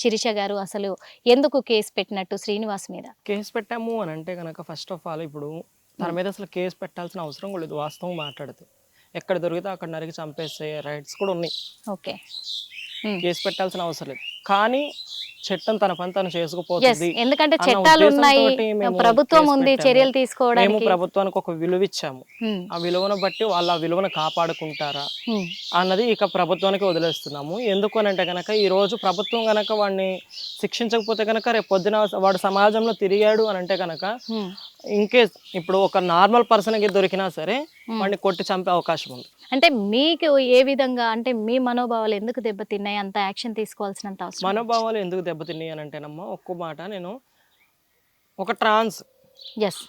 శిరీష గారు అసలు ఎందుకు కేసు పెట్టినట్టు శ్రీనివాస్ మీద? కేసు పెట్టాము అని అంటే కనుక ఫస్ట్ ఆఫ్ ఆల్ ఇప్పుడు తన మీద అసలు కేసు పెట్టాల్సిన అవసరం కూడా లేదు, వాస్తవం మాట్లాడితే. ఎక్కడ దొరికితే అక్కడ నరికి చంపేసే రైట్స్ కూడా ఉన్నాయి. ఓకే. కేసు పెట్టాల్సిన అవసరం లేదు. కానీ చట్టం తన పని తను ఎస్, చేసుకుపోతుంది ఎందుకంటే అన్న చట్టాలు ఉన్నాయి, ఉద్దేశంతోటి మేము ప్రభుత్వం కేసు ఉంది పెట్టాము. చర్యలు మేము తీసుకోవడానికి. ప్రభుత్వానికి ఒక విలువ ఇచ్చాము. ఉమ్, ఆ విలువను బట్టి వాళ్ళు ఆ విలువను కాపాడుకుంటారా ఉమ్, అన్నది ఇక ప్రభుత్వానికి వదిలేస్తున్నాము. ఎందుకు అని అంటే కనుక ఈ రోజు ప్రభుత్వం కనుక వాడిని శిక్షించకపోతే కనుక రేపు పొద్దున వాడు సమాజంలో తిరిగాడు అని అంటే కనుక ఉమ్, ఇన్కేస్ ఇప్పుడు ఒక నార్మల్ పర్సన్కి దొరికినా సరే వాడిని కొట్టి చంపే అవకాశం ఉంది. అంటే మీకు ఏ విధంగా, అంటే మీ మనోభావాలు ఎందుకు దెబ్బతిన్నాయి, అంత యాక్షన్ తీసుకోవాల్సినంత అవసరం? మనోభావాలు ఎందుకు దెబ్బతిన్నాయి అని అంటేనమ్మా, ఒక్క మాట, నేను ఒక ట్రాన్స్ ఎస్.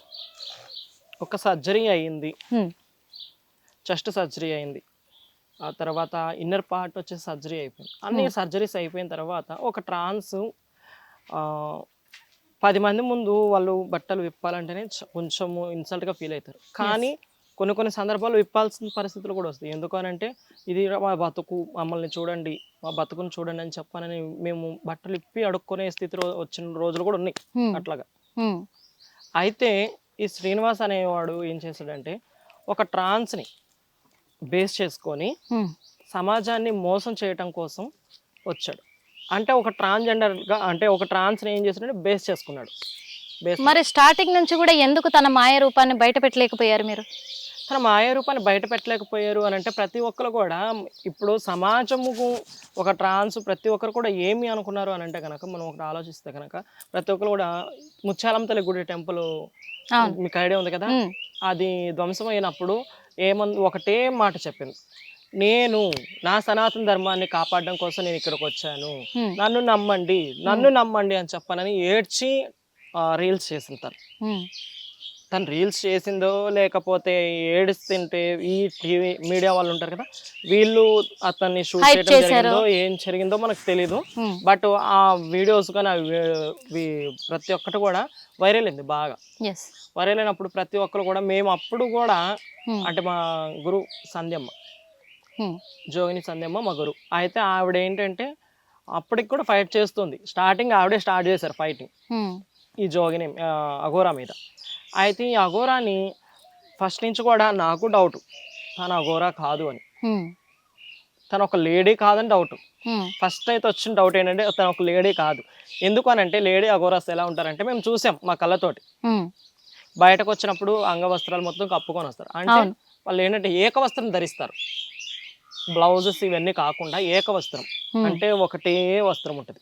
ఒక సర్జరీ అయ్యింది, చెస్ట్ సర్జరీ అయింది, ఆ తర్వాత ఇన్నర్ పార్ట్ వచ్చేసి సర్జరీ అయిపోయింది. అన్ని సర్జరీస్ అయిపోయిన తర్వాత ఒక ట్రాన్స్ 10 మంది ముందు వాళ్ళు బట్టలు విప్పాలంటేనే కొంచెము ఇన్సల్ట్గా ఫీల్ అవుతారు. కానీ కొన్ని సందర్భాల్లో విప్పాల్సిన పరిస్థితులు కూడా వస్తాయి. ఎందుకనంటే ఇది మా బతుకు, మమ్మల్ని చూడండి, మా బతుకుని చూడండి అని చెప్పానని మేము బట్టలు ఇప్పి అడుక్కునే స్థితిలో వచ్చిన రోజులు కూడా ఉన్నాయి అట్లాగా. అయితే ఈ శ్రీనివాస్ అనేవాడు ఏం చేశాడంటే ఒక ట్రాన్స్ని బేస్ చేసుకొని సమాజాన్ని మోసం చేయటం కోసం వచ్చాడు. అంటే ఒక ట్రాన్స్జెండర్గా, అంటే ఒక ట్రాన్స్ని ఏం చేశాడంటే బేస్ చేసుకున్నాడు. మరి స్టార్టింగ్ నుంచి కూడా ఎందుకు తన మాయ రూపాన్ని బయట పెట్టలేకపోయారు మీరు? తన మాయ రూపాన్ని బయట పెట్టలేకపోయారు అని అంటే ప్రతి ఒక్కరు కూడా ఇప్పుడు సమాజముకు ఒక ట్రాన్స్ ప్రతి ఒక్కరు కూడా ఏమి అనుకున్నారు అని అంటే కనుక మనం ఒకటి ఆలోచిస్తే కనుక ప్రతి ఒక్కరు కూడా ముత్యాలమ్మ తల్లి గుడి టెంపుల్ మీకు ఐడియా ఉంది కదా, అది ధ్వంసం అయినప్పుడు ఒకటే మాట చెప్పింది, నేను నా సనాతన ధర్మాన్ని కాపాడడం కోసం నేను ఇక్కడికి వచ్చాను, నన్ను నమ్మండి అని చెప్పనని ఏడ్చి రీల్స్ చేసింది తను రీల్స్ చేసిందో లేకపోతే ఏడుస్తుంటే ఈ టీవీ మీడియా వాళ్ళు ఉంటారు కదా, వీళ్ళు అతన్ని షూట్ చేయడం జరిగిందో ఏం జరిగిందో మనకు తెలీదు. బట్ ఆ వీడియోస్ కానీ ప్రతి ఒక్కటి కూడా వైరల్ అయింది బాగా. వైరల్ అయినప్పుడు ప్రతి ఒక్కరు కూడా మేము అప్పుడు కూడా అంటే మా గురు సంధ్యమ్మ, జోగిని సంధ్యమ్మ మా గురు, అయితే ఆవిడ ఏంటంటే అప్పటికి కూడా ఫైట్ చేస్తుంది. స్టార్టింగ్ ఆవిడే స్టార్ట్ చేశారు ఫైటింగ్ ఈ జోగిని అఘోరా మీద. అయితే ఈ అఘోరాని ఫస్ట్ నుంచి కూడా నాకు డౌట్, తను అఘోరా కాదు అని, తను ఒక లేడీ కాదని డౌట్. ఫస్ట్ అయితే వచ్చిన డౌట్ ఏంటంటే తను ఒక లేడీ కాదు. ఎందుకు అని అంటే లేడీ అఘోరాస్ ఎలా ఉంటారంటే మేము చూసాం మా కళ్ళతోటి, బయటకు వచ్చినప్పుడు అంగవస్త్రాలు మొత్తం కప్పుకొని వస్తారు. అంటే వాళ్ళు ఏంటంటే ఏకవస్త్రం ధరిస్తారు, బ్లౌజెస్ ఇవన్నీ కాకుండా ఏకవస్త్రం అంటే ఒకటే వస్త్రం ఉంటుంది,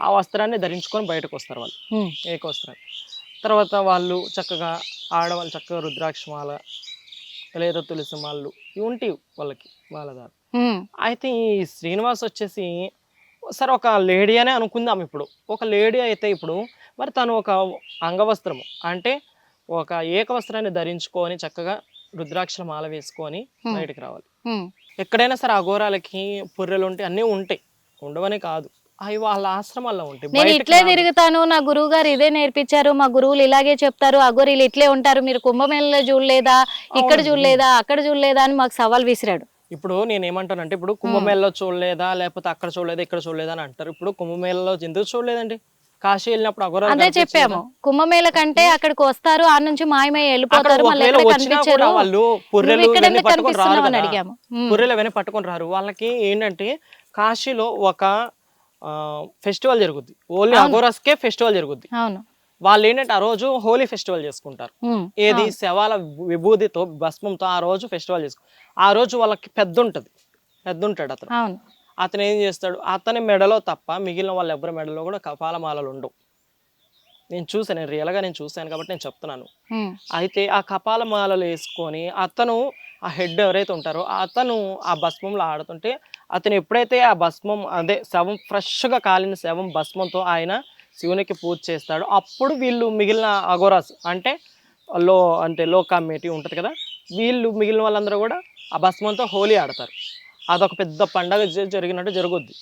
ఆ వస్త్రాన్ని ధరించుకొని బయటకు వస్తారు వాళ్ళు ఏకవస్త్రాన్ని. తర్వాత వాళ్ళు చక్కగా ఆడవాళ్ళు చక్కగా రుద్రాక్షమాల లేదా తులసి మాలలు ఇవి ఉంటాయి వాళ్ళకి మాలదారు. అయితే ఈ శ్రీనివాస్ వచ్చేసి సరే ఒక లేడీ అనే అనుకుందాం. ఇప్పుడు ఒక లేడీ అయితే ఇప్పుడు మరి తను ఒక అంగవస్త్రము అంటే ఒక ఏకవస్త్రాన్ని ధరించుకొని చక్కగా రుద్రాక్షల మాల వేసుకొని బయటకు రావాలి. ఎక్కడైనా సరే అఘోరాలకి పుర్రెలు ఉంటాయి, అన్నీ ఉంటాయి, ఉండవనే కాదు, అవి వాళ్ళ ఆశ్రమాల్లో ఉంటాయి. నేను ఇట్లే తిరుగుతాను, నా గురువు గారు ఇదే నేర్పించారు, మా గురువులు ఇలాగే చెప్తారు, అఘోరీలు ఇట్లే ఉంటారు, మీరు కుంభమేళలో చూడలేదా, ఇక్కడ చూడలేదా, అక్కడ చూడలేదా అని మాకు సవాల్ విసిరాడు. ఇప్పుడు నేను ఏమంటానంటే ఇప్పుడు కుంభమేళలో చూడలేదా లేకపోతే అక్కడ చూడలేదా ఇక్కడ చూడలేదా అని అంటారు. ఇప్పుడు కుంభమేళలో ఎందుకు చూడలేదండి? కాశీ వెళ్ళినప్పుడు అఘోరాలు అదే చెప్పాము, కుంభమేళ కంటే అక్కడికి వస్తారు, ఆ నుంచి మాయమై వెళ్ళిపోతారు, వాళ్ళు పుర్రెలు పట్టుకొని రారు, అడిగాము. పుర్రెలు అవన్నీ పట్టుకొని రారు. వాళ్ళకి ఏంటంటే కాశీలో ఒక ఫెస్టివల్ జరుగుద్ది, ఓన్లీ అఘోరాస్కే ఫెస్టివల్ జరుగుద్ది. వాళ్ళు ఏంటంటే ఆ రోజు హోలీ ఫెస్టివల్ చేసుకుంటారు, ఏది శవాల విభూతితో భస్మంతో ఆ రోజు ఫెస్టివల్ చేసుకుంటారు. ఆ రోజు వాళ్ళకి పెద్ద ఉంటాడు అతను ఏం చేస్తాడు, అతని మెడలో తప్ప మిగిలిన వాళ్ళ ఎవరి మెడలో కూడా కపాలమాలలు ఉండవు. నేను చూసాను, నేను రియల్గా నేను చూశాను కాబట్టి నేను చెప్తున్నాను. అయితే ఆ కపాలమాలలు వేసుకొని అతను ఆ హెడ్ ఎవరైతే ఉంటారో అతను ఆ భస్మంలో ఆడుతుంటే అతను ఎప్పుడైతే ఆ భస్మం అదే శవం ఫ్రెష్గా కాలిన శవం భస్మంతో ఆయన శివునికి పూజ చేస్తాడు, అప్పుడు వీళ్ళు మిగిలిన అఘోరాస్ అంటే లో కమిటీ ఉంటుంది కదా, వీళ్ళు మిగిలిన వాళ్ళందరూ కూడా ఆ భస్మంతో హోలీ ఆడతారు. అదొక పెద్ద పండగ జరిగినట్టు జరుగుద్ది.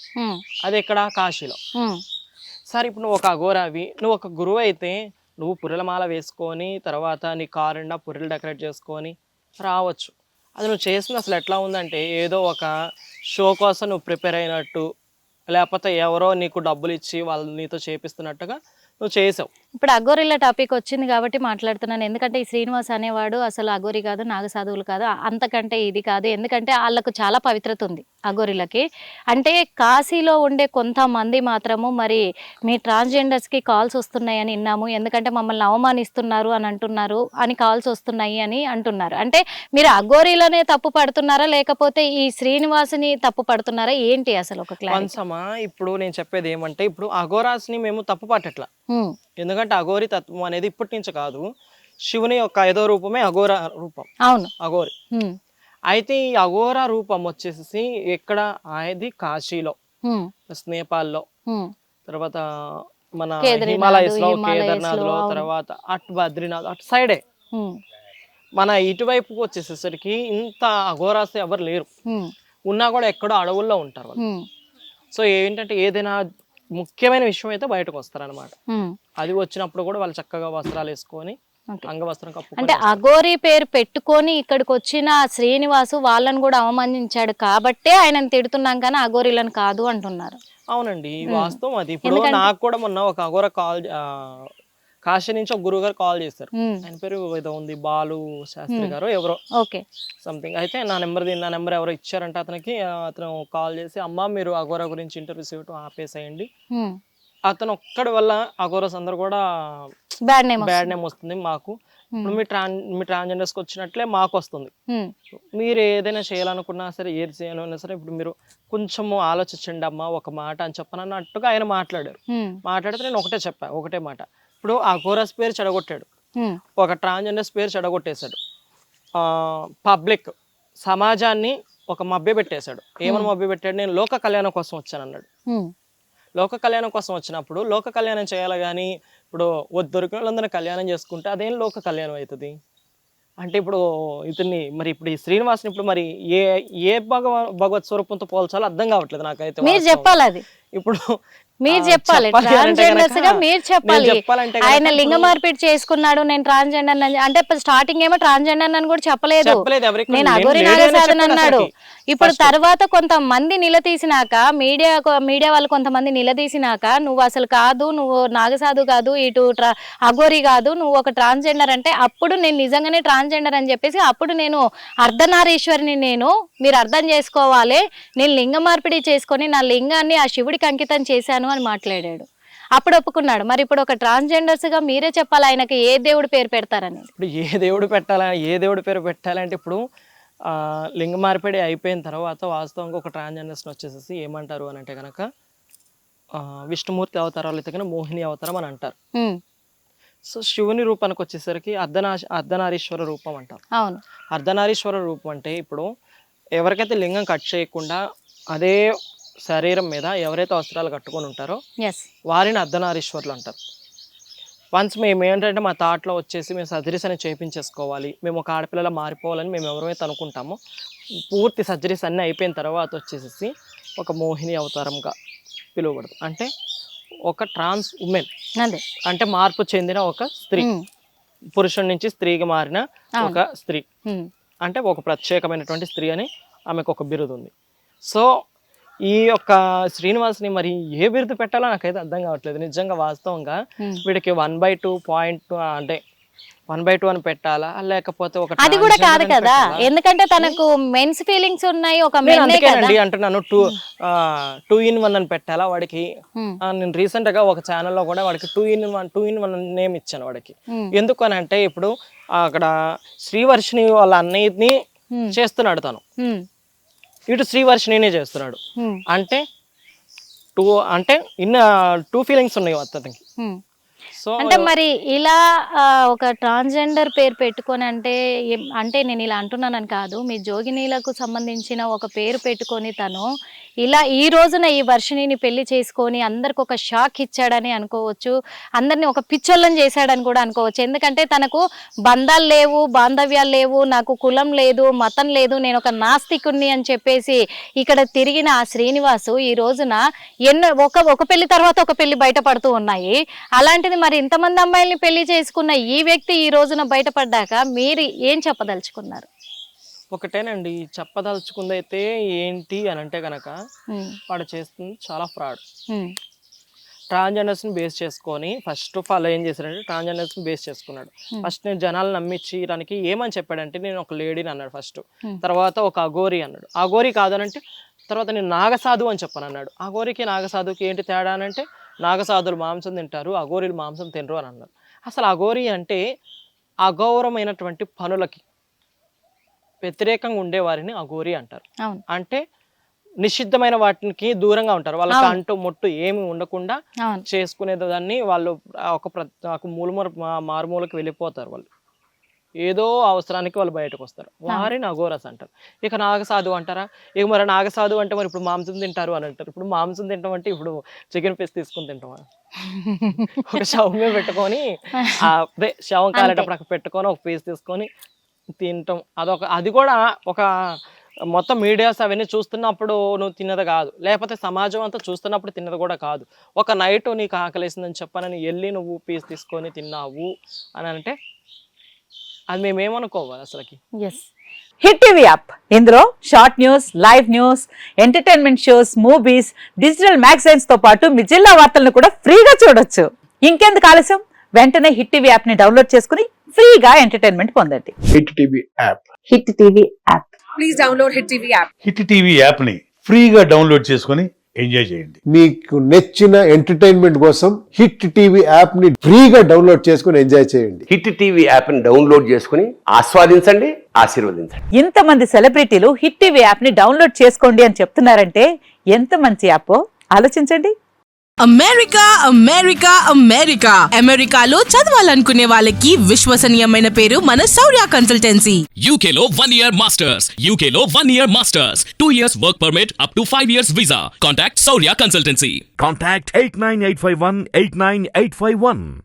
అది ఇక్కడ కాశీలో. సరే ఇప్పుడు నువ్వు ఒక అఘోరావి, నువ్వు ఒక గురువు అయితే నువ్వు పుర్రెల మాల వేసుకొని తర్వాత నీ కారు నిండా పుర్రెలు డెకరేట్ చేసుకొని రావచ్చు. అది నువ్వు చేసింది అసలు ఎట్లా ఉందంటే ఏదో ఒక షో కోసం నువ్వు ప్రిపేర్ అయినట్టు లేకపోతే ఎవరో నీకు డబ్బులు ఇచ్చి వాళ్ళు నీతో చేపిస్తున్నట్టుగా నువ్వు చేసావు. ఇప్పుడు అఘోరిల టాపిక్ వచ్చింది కాబట్టి మాట్లాడుతున్నాను. ఎందుకంటే ఈ శ్రీనివాస్ అనేవాడు అసలు అఘోరి కాదు, నాగసాధువులు కాదు, అంతకంటే ఇది కాదు. ఎందుకంటే వాళ్ళకు చాలా పవిత్రత ఉంది అఘోరిలకి. అంటే కాశీలో ఉండే కొంతమంది మాత్రము మరి మీ ట్రాన్స్జెండర్స్కి కాల్స్ వస్తున్నాయని విన్నాము. ఎందుకంటే మమ్మల్ని అవమానిస్తున్నారు అని అంటున్నారు అని కాల్స్ వస్తున్నాయి అని అంటున్నారు. అంటే మీరు అఘోరిలోనే తప్పు పడుతున్నారా లేకపోతే ఈ శ్రీనివాసుని తప్పు పడుతున్నారా ఏంటి అసలు ఒక క్లారిటీ? కొంచెమా ఇప్పుడు నేను చెప్పేది ఏమంటే, ఇప్పుడు అఘోరాస్ని మేము తప్పు పట్టట్లా. ఎందుకంటే అఘోరి తత్వం అనేది ఇప్పటి నుంచి కాదు, శివుని యొక్క 5వ రూపమే అఘోర రూపం. అవును, అఘోరి. అయితే ఈ అఘోర రూపం వచ్చేసి ఎక్కడ అది కాశీలో, నేపాల్లో, తర్వాత మన హిమాలయస్ లో, కేదార్నాథ్ లో, తర్వాత అటు బద్రీనాథ్ అటు సైడే. మన ఇటువైపుకి వచ్చేసేసరికి ఇంత అఘోరాస్ ఎవరు లేరు. ఉన్నా కూడా ఎక్కడో అడవుల్లో ఉంటారు వాళ్ళు. సో ఏంటంటే ఏదైనా ముఖ్యమైన విషయం అయితే బయటకు వస్తారనమాట. అది వచ్చినప్పుడు కూడా వాళ్ళు చక్కగా వస్త్రాలు వేసుకొని అంగవస్త్రం కప్పు. అంటే అఘోరి పేరు పెట్టుకొని ఇక్కడికి వచ్చిన శ్రీనివాసు వాళ్ళని కూడా అవమానించాడు కాబట్టే ఆయనను తిడుతున్నాం కానీ అఘోరిలను కాదు అంటున్నారు. అవునండి, వాస్తవం అది. ఇప్పుడు నాకు కూడా మొన్న ఒక అఘోర కాశీ నుంచి ఒక గురువు గారు కాల్ చేశారు. ఆయన పేరు ఏదో ఉంది, బాలు శాస్త్రి గారు ఎవరో సంథింగ్. అయితే నా నెంబర్ ఎవరో ఇచ్చారంటే అతనికి. అతను కాల్ చేసి, అమ్మ మీరు అఘోరా గురించి ఇంటర్వ్యూస్ ఇవ్వటం ఆపేసేయండి, అతను ఒక్కడి వల్ల అఘోరాస్ అందరు కూడా బ్యాడ్ నేమ్ వస్తుంది మాకు. ఇప్పుడు మీ ట్రాన్స్జెండర్స్కి వచ్చినట్లే మాకు వస్తుంది. మీరు ఏదైనా చేయాలనుకున్నా సరే, ఏది చేయాలన్నా సరే, ఇప్పుడు మీరు కొంచెము ఆలోచించండి అమ్మా ఒక మాట అని చెప్పనన్నట్టుగా ఆయన మాట్లాడారు. మాట్లాడితే నేను ఒకటే మాట, ఇప్పుడు అఘోరాస్ పేరు చెడగొట్టాడు, ఒక ట్రాన్స్జెండర్స్ పేరు చెడగొట్టేశాడు, పబ్లిక్ సమాజాన్ని ఒక మభ్య పెట్టేశాడు. ఏమని మభ్య పెట్టాడు? నేను లోక కళ్యాణం కోసం వచ్చాను అన్నాడు. లోక కళ్యాణం కోసం వచ్చినప్పుడు లోక కళ్యాణం చేయాలి కానీ ఇప్పుడు దొరికిన వాళ్ళందరినీ కళ్యాణం చేసుకుంటే అదేం లోక కళ్యాణం అవుతుంది అంటే? ఇప్పుడు ఇతన్ని మరి ఇప్పుడు ఈ శ్రీనివాసుని ఇప్పుడు మరి ఏ భగవత్ స్వరూపంతో పోల్చాలో అర్థం కావట్లేదు నాకైతే. మీరు చెప్పాలి అది. ఇప్పుడు మీరు చెప్పాలి, ట్రాన్స్జెండర్స్ గా మీరు చెప్పాలి. ఆయన లింగ మార్పిడి చేసుకున్నాడు, నేను ట్రాన్స్జెండర్ అంటే స్టార్టింగ్ ఏమో ట్రాన్స్జెండర్ అని కూడా చెప్పలేదు, నేను అఘోరి నాగసాధన అన్నాడు. ఇప్పుడు తర్వాత కొంతమంది నిలదీసినాక, మీడియా వాళ్ళు కొంతమంది నిలదీసినాక, నువ్వు అసలు కాదు, నువ్వు నాగసాధు కాదు, ఇటు అఘోరి కాదు, నువ్వు ఒక ట్రాన్స్జెండర్ అంటే అప్పుడు నేను నిజంగానే ట్రాన్స్జెండర్ అని చెప్పేసి అప్పుడు నేను అర్ధనారీశ్వరిని, మీరు అర్థం చేసుకోవాలి, నేను లింగ మార్పిడి చేసుకొని నా లింగాన్ని ఆ శివుడికి అంకితం చేశాను అని మాట్లాడాడు. అప్పుడు ఒప్పుకున్నాడు. మరి ఇప్పుడు ఒక ట్రాన్స్జెండర్స్ గా మీరే చెప్పాలి ఆయనకి ఏ దేవుడు పేరు పెడతారని. ఇప్పుడు ఏ దేవుడు పేరు పెట్టాలంటే ఇప్పుడు లింగ మార్పిడి అయిపోయిన తర్వాత వాస్తవంగా ఒక ట్రాన్స్జెండర్స్ వచ్చేసి ఏమంటారు అని అంటే కనుక విష్ణుమూర్తి అవతారాలు అయితే కనుక మోహిని అవతారం అని అంటారు. సో శివుని రూపానికి వచ్చేసరికి అర్ధనారీశ్వర రూపం అంటారు. అవును, అర్ధనారీశ్వర రూపం అంటే ఇప్పుడు ఎవరికైతే లింగం కట్ చేయకుండా అదే శరీరం మీద ఎవరైతే వస్త్రాలు కట్టుకొని ఉంటారో వారిని అర్ధనారీశ్వరులు అంటారు. వన్స్ మేము ఏంటంటే మా థాట్లో వచ్చేసి మేము సర్జరీస్ అని చేయించేసుకోవాలి, మేము ఒక ఆడపిల్లలా మారిపోవాలని మేము ఎవరైతే అనుకుంటామో పూర్తి సర్జరీస్ అన్నీ అయిపోయిన తర్వాత వచ్చేసి ఒక మోహిని అవతారంగా పిలువబడదు. అంటే ఒక ట్రాన్స్ ఉమెన్ అంటే మార్పు చెందిన ఒక స్త్రీ, పురుషుడి నుంచి స్త్రీగా మారిన ఒక స్త్రీ, అంటే ఒక ప్రత్యేకమైనటువంటి స్త్రీ అని ఆమెకు ఒక బిరుదు ఉంది. సో ఈ యొక్క శ్రీనివాస్ని మరి ఏ బిరుదు పెట్టాలో నాకైతే అర్థం కావట్లేదు నిజంగా. వాస్తవంగా వీడికి 1/2 పాయింట్ అంటే 1/2 అని పెట్టాలా లేకపోతే ఒక అది కూడా కాదు కదా, ఎందుకంటే తనకు మెన్స్ ఫీలింగ్స్ ఉన్నాయి, ఒక అంటున్నాను 2 in 1 అని పెట్టాలా వాడికి. నేను రీసెంట్ గా ఒక ఛానల్లో కూడా వాడికి 2 in 1 నేమ్ ఇచ్చాను వాడికి. ఎందుకు అని అంటే ఇప్పుడు అక్కడ శ్రీవర్షిని వాళ్ళ అన్నయ్యని చేస్తున్నాడు తను, ఇటు శ్రీవర్షిని చేస్తున్నాడు. అంటే టూ ఫీలింగ్స్ ఉన్నాయి అతనికి. అంటే మరి ఇలా ఒక ట్రాన్స్జెండర్ పేరు పెట్టుకొని అంటే నేను ఇలా అంటున్నానని కాదు, మీ జోగినీలకు సంబంధించిన ఒక పేరు పెట్టుకొని తను ఇలా ఈ రోజున ఈ వర్షిణిని పెళ్లి చేసుకొని అందరికి ఒక షాక్ ఇచ్చాడని అనుకోవచ్చు, అందరిని ఒక పిచ్చోళ్ళని చేశాడని కూడా అనుకోవచ్చు. ఎందుకంటే తనకు బంధాలు లేవు, బాంధవ్యాలు లేవు, నాకు కులం లేదు, మతం లేదు, నేను ఒక నాస్తికుణ్ణి అని చెప్పేసి ఇక్కడ తిరిగిన ఆ శ్రీనివాసు ఈ రోజున ఎన్నో ఒక పెళ్లి తర్వాత ఒక పెళ్లి బయటపడుతూ ఉన్నాయి. అలాంటిది మరి ఇంతమంది అమ్మాయిల్ని పెళ్లి చేసుకున్న ఈ వ్యక్తి ఈ రోజున బయటపడ్డాక మీరు ఏం చెప్పదలుచుకున్నారు? ఒకటేనండి, చెప్పదలుచుకుందైతే ఏంటి అని అంటే కనుక వాడు చేస్తుంది చాలా ఫ్రాడ్. ట్రాన్స్జెండర్స్ని బేస్ చేసుకొని ఫస్ట్ ఆఫ్ ఆల్ ఏం చేశాడంటే ట్రాన్స్జెండర్స్ని బేస్ చేసుకున్నాడు. ఫస్ట్ నేను జనాలు నమ్మించడానికి ఏమని చెప్పాడంటే నేను ఒక లేడీని అన్నాడు ఫస్ట్, తర్వాత ఒక అఘోరి అన్నాడు. అఘోరి కాదనంటే తర్వాత నేను నాగసాధు అని చెప్పాను అన్నాడు. అఘోరికి నాగసాధుకి ఏంటి తేడా అని అంటే నాగసాధులు మాంసం తింటారు, అఘోరీలు మాంసం తినరు అని అన్నారు. అసలు అఘోరి అంటే అగౌరవమైనటువంటి పనులకి వ్యతిరేకంగా ఉండేవారిని అఘోరి అంటారు. అంటే నిషిద్ధమైన వాటికి దూరంగా ఉంటారు, వాళ్ళకి అంటూ ముట్టు ఏమి ఉండకుండా చేసుకునే దాన్ని వాళ్ళు ఒక మారుమూలకి వెళ్ళిపోతారు. వాళ్ళు ఏదో అవసరానికి వాళ్ళు బయటకు వస్తారు, వారిని అఘోరస్ అంటారు. ఇక నాగసాధు అంటారా? ఇక మరి నాగసాధు అంటే మరి ఇప్పుడు మాంసం తింటారు అని అంటారు. ఇప్పుడు మాంసం తింటాం అంటే ఇప్పుడు చికెన్ పీస్ తీసుకుని తింటామా? ఒక శవం మీద పెట్టుకొని అదే శవం కాలేటప్పుడు అక్కడ పెట్టుకొని ఒక పీస్ తీసుకొని తింటాం. అది కూడా ఒక మొత్తం మీడియాస్ అవన్నీ చూస్తున్నప్పుడు నువ్వు తిన్నది కాదు, లేకపోతే సమాజం అంతా చూస్తున్నప్పుడు తిన్నది కూడా కాదు. ఒక నైట్ నీకు ఆకలేసిందని చెప్పనని వెళ్ళి నువ్వు పీస్ తీసుకొని తిన్నావు అని అంటే అది మేమేమనుకోవాలి అసలుకి. హిట్ టీవీ యాప్, ఇందులో short news, live news, entertainment shows, movies, digital magazines తో పాటు మీ జిల్లా వార్తలను కూడా ఫ్రీగా చూడొచ్చు. ఇంకెందుకు ఆలస్యం, వెంటనే హిట్ టీవీ యాప్ ని డౌన్లోడ్ చేసుకుని ఫ్రీగా ఎంటర్టైన్మెంట్ పొందండి. Hit TV app. Hit TV app. Please download hit TV app. Hit TV app ని ఫ్రీగా డౌన్లోడ్ చేసుకుని ఎంజాయ్ చేయండి. మీకు నచ్చిన ఎంటర్టైన్మెంట్ కోసం హిట్ టీవీ యాప్ ని ఫ్రీగా డౌన్లోడ్ చేసుకుని ఎంజాయ్ చేయండి. హిట్ టీవీ యాప్ ని డౌన్లోడ్ చేసుకుని ఆస్వాదించండి, ఆశీర్వదించండి. ఇంతమంది సెలబ్రిటీలు హిట్ టీవీ యాప్ ని డౌన్లోడ్ చేసుకోండి అని చెప్తున్నారంటే ఎంత మంచి యాప్ ఆలోచించండి. అమెరికా అమెరికా అమెరికా అమెరికాలో చదవాలనుకునే వాళ్ళకి విశ్వసనీయమైన పేరు మన శౌర్య కన్సల్టెన్సీ. UK లో 1 year masters, UK లో 1 year masters, 2 years work permit up to 5 years visa. Contact Saurya Consultancy. Contact 89851 89851.